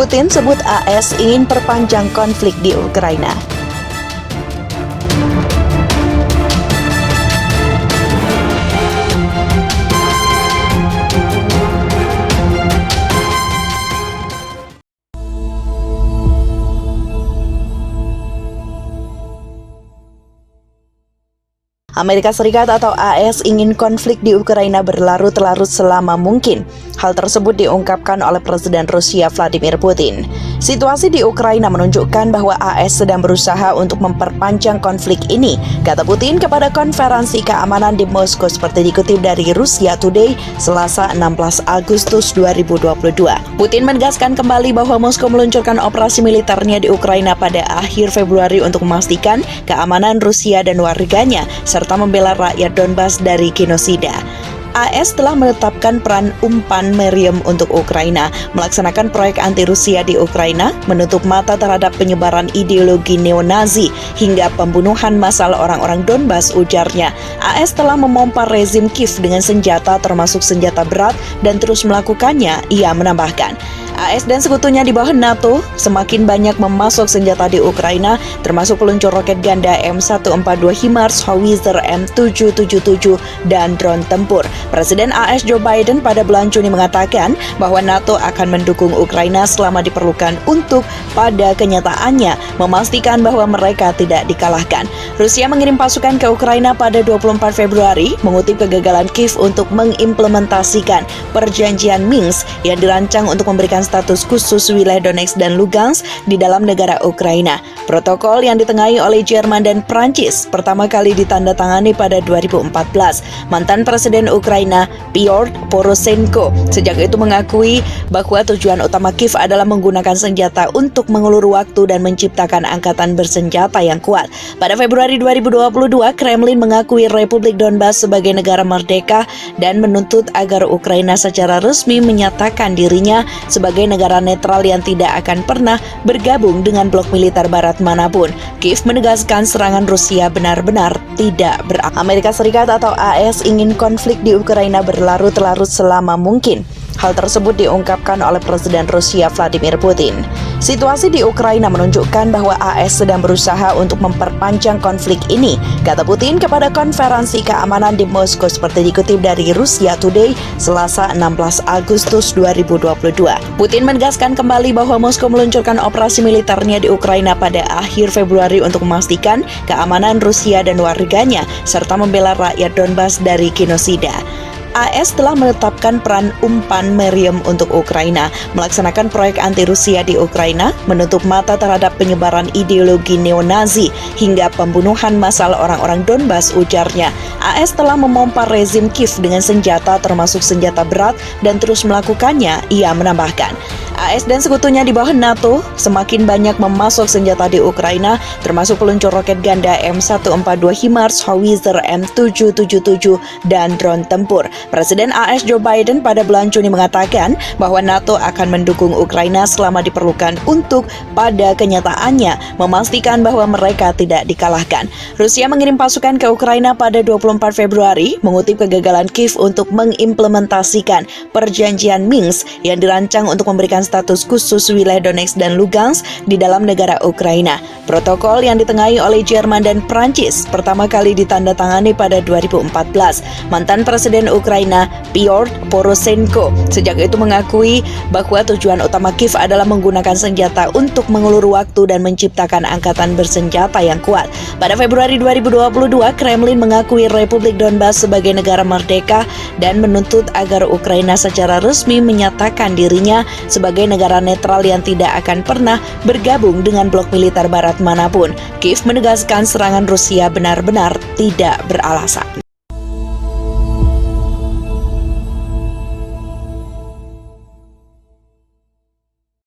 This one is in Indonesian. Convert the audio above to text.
Putin sebut AS ingin perpanjang konflik di Ukraina. Amerika Serikat atau AS ingin konflik di Ukraina berlarut-larut selama mungkin. Hal tersebut diungkapkan oleh Presiden Rusia Vladimir Putin. Situasi di Ukraina menunjukkan bahwa AS sedang berusaha untuk memperpanjang konflik ini, kata Putin kepada konferensi keamanan di Moskow seperti dikutip dari Russia Today, Selasa 16 Agustus 2022. Putin menegaskan kembali bahwa Moskow meluncurkan operasi militernya di Ukraina pada akhir Februari untuk memastikan keamanan Rusia dan warganya, serta membela rakyat Donbas dari genosida. AS telah menetapkan peran umpan meriam untuk Ukraina, melaksanakan proyek anti-Rusia di Ukraina, menutup mata terhadap penyebaran ideologi neonazi, hingga pembunuhan massal orang-orang Donbas, ujarnya. AS telah memompa rezim Kiev dengan senjata termasuk senjata berat dan terus melakukannya, ia menambahkan. AS dan sekutunya di bawah NATO semakin banyak memasok senjata di Ukraina, termasuk peluncur roket ganda M142 HIMARS, Howitzer M777, dan drone tempur. Presiden AS Joe Biden pada bulan Juni mengatakan bahwa NATO akan mendukung Ukraina selama diperlukan untuk pada kenyataannya memastikan bahwa mereka tidak dikalahkan. Rusia mengirim pasukan ke Ukraina pada 24 Februari, mengutip kegagalan Kiev untuk mengimplementasikan perjanjian Minsk yang dirancang untuk memberikan status khusus wilayah Donetsk dan Lugansk di dalam negara Ukraina. Protokol yang ditengahi oleh Jerman dan Prancis pertama kali ditandatangani pada 2014. Mantan Presiden Ukraina Piotr Poroshenko sejak itu mengakui bahwa tujuan utama Kiev adalah menggunakan senjata untuk mengulur waktu dan menciptakan angkatan bersenjata yang kuat. Pada Februari 2022, Kremlin mengakui Republik Donbas sebagai negara merdeka dan menuntut agar Ukraina secara resmi menyatakan dirinya sebagai negara netral yang tidak akan pernah bergabung dengan blok militer barat manapun. Kiev menegaskan serangan Rusia benar-benar tidak berakhir. Amerika Serikat atau AS ingin konflik di Ukraina berlarut-larut selama mungkin. Hal tersebut diungkapkan oleh Presiden Rusia Vladimir Putin. Situasi di Ukraina menunjukkan bahwa AS sedang berusaha untuk memperpanjang konflik ini, kata Putin kepada konferensi keamanan di Moskow seperti dikutip dari Russia Today, Selasa 16 Agustus 2022. Putin menegaskan kembali bahwa Moskow meluncurkan operasi militernya di Ukraina pada akhir Februari untuk memastikan keamanan Rusia dan warganya, serta membela rakyat Donbas dari genosida. AS telah menetapkan peran umpan meriam untuk Ukraina, melaksanakan proyek anti-Rusia di Ukraina, menutup mata terhadap penyebaran ideologi neonazi, hingga pembunuhan massal orang-orang Donbas, ujarnya. AS telah memompa rezim Kiev dengan senjata termasuk senjata berat dan terus melakukannya, ia menambahkan. AS dan sekutunya di bawah NATO semakin banyak memasok senjata di Ukraina, termasuk peluncur roket ganda M142 HIMARS, Howitzer M777, dan drone tempur. Presiden AS Joe Biden pada bulan Juni mengatakan bahwa NATO akan mendukung Ukraina selama diperlukan untuk pada kenyataannya memastikan bahwa mereka tidak dikalahkan. Rusia mengirim pasukan ke Ukraina pada 24 Februari, mengutip kegagalan Kiev untuk mengimplementasikan perjanjian Minsk yang dirancang untuk memberikan status khusus wilayah Donetsk dan Lugansk di dalam negara Ukraina. Protokol yang ditengahi oleh Jerman dan Prancis pertama kali ditandatangani pada 2014. Mantan Presiden Ukraina Piotr Poroshenko sejak itu mengakui bahwa tujuan utama Kiev adalah menggunakan senjata untuk mengulur waktu dan menciptakan angkatan bersenjata yang kuat. Pada Februari 2022, Kremlin mengakui Republik Donbas sebagai negara merdeka dan menuntut agar Ukraina secara resmi menyatakan dirinya sebagai negara netral yang tidak akan pernah bergabung dengan blok militer barat manapun. Kiev menegaskan serangan Rusia benar-benar tidak beralasan.